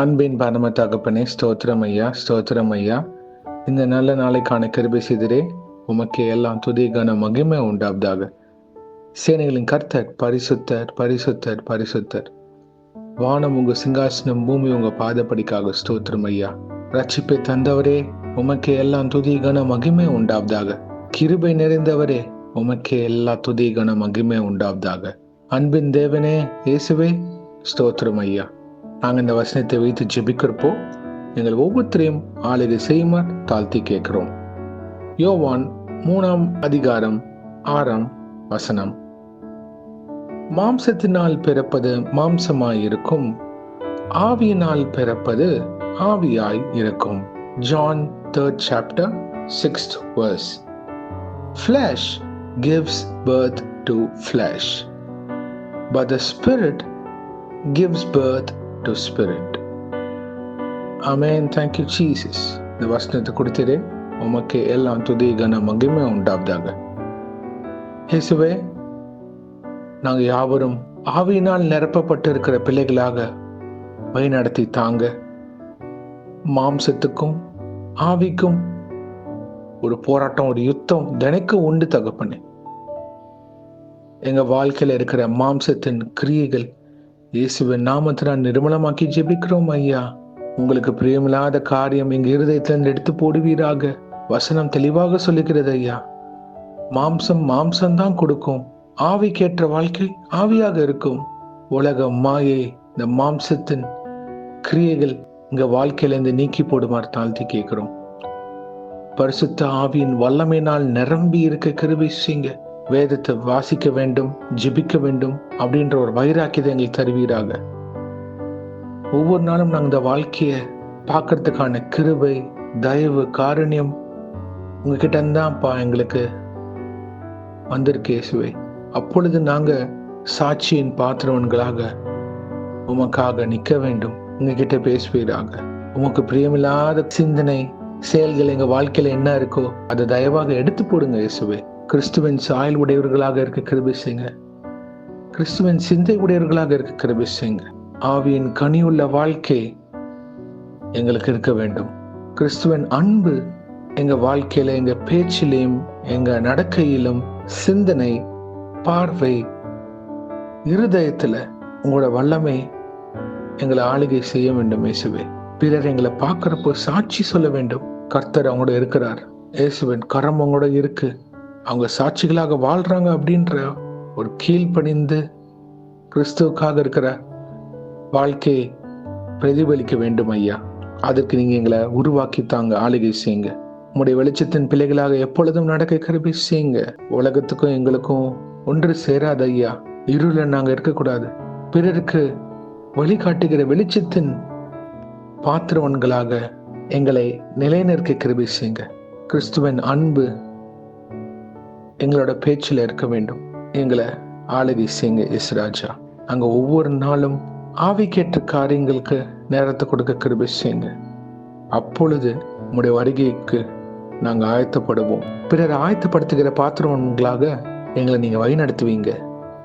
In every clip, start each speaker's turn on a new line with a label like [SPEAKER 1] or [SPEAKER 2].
[SPEAKER 1] அன்பின் பரம தகப்பனே, ஸ்தோத்திரம் ஐயா, ஸ்தோத்திரம் ஐயா. இந்த நல்ல நாளைக்கான கிருபை செய்திரே. உமக்கே எல்லாம் துதி கன மகிமை உண்டாவதாக. சேனைகளின் கர்த்தர் பரிசுத்தர், பரிசுத்தர், பரிசுத்தர். வானம் உங்க சிங்காசனம், பூமி உங்க பாதப்படிக்காக. ஸ்தோத்திரம் ஐயா. ரட்சிப்பை தந்தவரே, உமக்கே எல்லாம் துதி கன மகிமை உண்டாவதாக. கிருபை நிறைந்தவரே, உமக்கே எல்லா துதி கன மகிமை உண்டாவதாக. அன்பின் தேவனே இயேசுவே, ஸ்தோத்திரம் ஐயா. நாங்கள் இந்த வசனத்தை வைத்து ஜெபிக்கிறப்போ எங்கள் ஒவ்வொருத்தரையும் ஆளுகை செய்யுமாறு தாழ்த்தி கேட்கிறோம். யோவான் 3 அதிகாரம் 6 மாம்சத்தினால் பிறப்பது மாம்சமாயிருக்கும், ஆவியினால் பிறப்பது ஆவியாய் இருக்கும். John 3rd chapter 6th verse. Flesh gives birth to flesh, but the Spirit gives birth to Spirit. Amen. Thank you Jesus. இந்த வசனத்தை கொடுத்தீரே, உமக்கு எல்லாம் துதி கன மகிமை உண்டாவதாக. இயேசுவே, நாங்கள் யாவரும் ஆவியினால் நிரப்பப்பட்டு இருக்கிற பிள்ளைகளாக வழிநடத்தி தாங்க. மாம்சத்துக்கும் ஆவிக்கும் ஒரு போராட்டம், ஒரு யுத்தம் தினைக்கும் உண்டு தகப்பனே. எங்க வாழ்க்கையில இருக்கிற மாம்சத்தின் கிரியைகள் இயேசுவின் நாமத்தினால் நிர்மலமாக்கி ஜெபிக்கிறோம் ஐயா. உங்களுக்கு பிரியமில்லாத காரியம் எங்க இருதயத்திலிருந்து எடுத்து போடுவீராக. வசனம் தெளிவாக சொல்லுகிறது ஐயா. மாம்சம்தான் கொடுக்கும், ஆவிக்கேற்ற வாழ்க்கை ஆவியாக இருக்கும். உலக மாயை, இந்த மாம்சத்தின் கிரியைகள் எங்க வாழ்க்கையில இருந்து நீக்கி போடுமாறு தாழ்த்தி கேட்கிறோம். பரிசுத்த ஆவியின் வல்லமையினால் நிரம்பி இருக்க கிருபை செய்யுங்க. வேதத்தை வாசிக்க வேண்டும், ஜெபிக்க வேண்டும் அப்படின்ற ஒரு வைராக்கியத்தை எங்களுக்கு தருவீராக. ஒவ்வொரு நாளும் நாங்கள் இந்த வாழ்க்கையை பார்க்கறதுக்கான கிருபை, தயவு, காருண்யம் உங்ககிட்ட இருந்தான்ப்பா எங்களுக்கு வந்திருக்கு இயேசுவே. அப்பொழுது நாங்க சாட்சியின் பாத்திரவன்களாக உமக்காக நிற்க வேண்டும். உங்ககிட்ட பேசுவீராக. உமக்கு பிரியமில்லாத சிந்தனை, செயல்கள் எங்க வாழ்க்கையில என்ன இருக்கோ அதை தயவாக எடுத்து போடுங்க இயேசுவே. கிறிஸ்துவின் சாயல் உடையவர்களாக இருக்க கிருபை செய்யுங்க. கிறிஸ்துவின் சிந்தை உடையவர்களாக இருக்க கிருபை செய்யுங்க. ஆவியின் கனியுள்ள வாழ்க்கை எங்களுக்கு இருக்க வேண்டும். கிறிஸ்துவின் அன்பு எங்க வாழ்க்கையில, எங்க பேச்சிலையும், எங்க நடக்கையிலும், சிந்தனை, பார்வை, இருதயத்துல உங்களோட வல்லமை எங்களை ஆளுகை செய்ய வேண்டும் இயேசுவே. பிறர் எங்களை பார்க்கிறப்போ சாட்சி சொல்ல வேண்டும். கர்த்தர் அவங்களோட இருக்கிறார். இயேசுவின் கரம் அவங்களோட இருக்கு. அவங்க சாட்சிகளாக வாழ்றாங்க அப்படின்ற ஒரு கீழ்ப்படிந்து கிறிஸ்துவுக்காக இருக்கிற வாழ்க்கையை பிரதிபலிக்க வேண்டும் ஐயா. அதற்கு நீங்க எங்களை உருவாக்கி தாங்க, ஆளுகை செய்யுங்க. உங்களுடைய வெளிச்சத்தின் பிள்ளைகளாக எப்பொழுதும் நடக்க கிருபை செய்யுங்க. உலகத்துக்கும் எங்களுக்கும் ஒன்று சேராத ஐயா. இருள நாங்க இருக்கக்கூடாது. பிறருக்கு வழிகாட்டுகிற வெளிச்சத்தின் பாத்திரவன்களாக எங்களை நிலைநிற்க கிருபை செய்யுங்க. கிறிஸ்துவின் அன்பு எங்களோட பேச்சில் இருக்க வேண்டும். எங்களை ஆளுகை செய்யுங்க இஸ்ராஜா. அங்க ஒவ்வொரு நாளும் ஆவிக்கேற்ற காரியங்களுக்கு நேரத்தை கொடுக்க கிருபை செய்யுங்க. அப்பொழுது உங்களுடைய வருகைக்கு நாங்கள் ஆயத்தப்படுவோம். பிறர் ஆயத்தப்படுத்துகிற பாத்திரங்களாக எங்களை நீங்க வழி நடத்துவீங்க.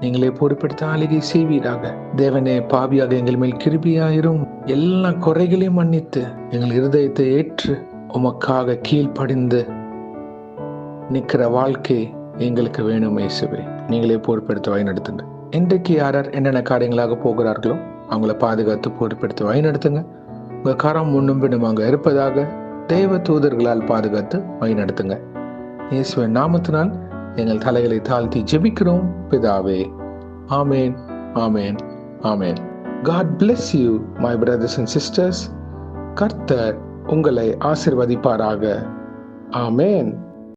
[SPEAKER 1] நீங்களே பொறுப்பெடுத்த ஆளுகை செய்வீராக. தேவனே, பாவியாக எங்கள் மேல் கிருபியாயிரும். எல்லா குறைகளையும் மன்னித்து எங்கள் இருதயத்தை ஏற்று உமக்காக கீழ்ப்படிந்து நிற்கிற வாழ்க்கை எங்களுக்கு வேணும் இயேசுவே. நீங்களே பொறுப்பெடுத்து வழிநடத்துங்க. இன்றைக்கு யார் என்னென்ன காரியங்களாக போகிறார்களோ அவங்கள பாதுகாத்து பொறுப்பெடுத்து வழிநடத்துங்க. உங்க கரம் முன்னும் பின்னுமாக இருப்பதாக தேவ தூதர்களால் பாதுகாத்து வழிநடத்துங்க. இயேசுவின் நாமத்தினால் எங்கள் தலைகளை தாழ்த்தி ஜெபிக்கிறோம் பிதாவே. ஆமேன், ஆமேன், ஆமேன். God bless you, my brothers and sisters. கர்த்தர் உங்களை ஆசீர்வதிப்பாராக. ஆமேன்.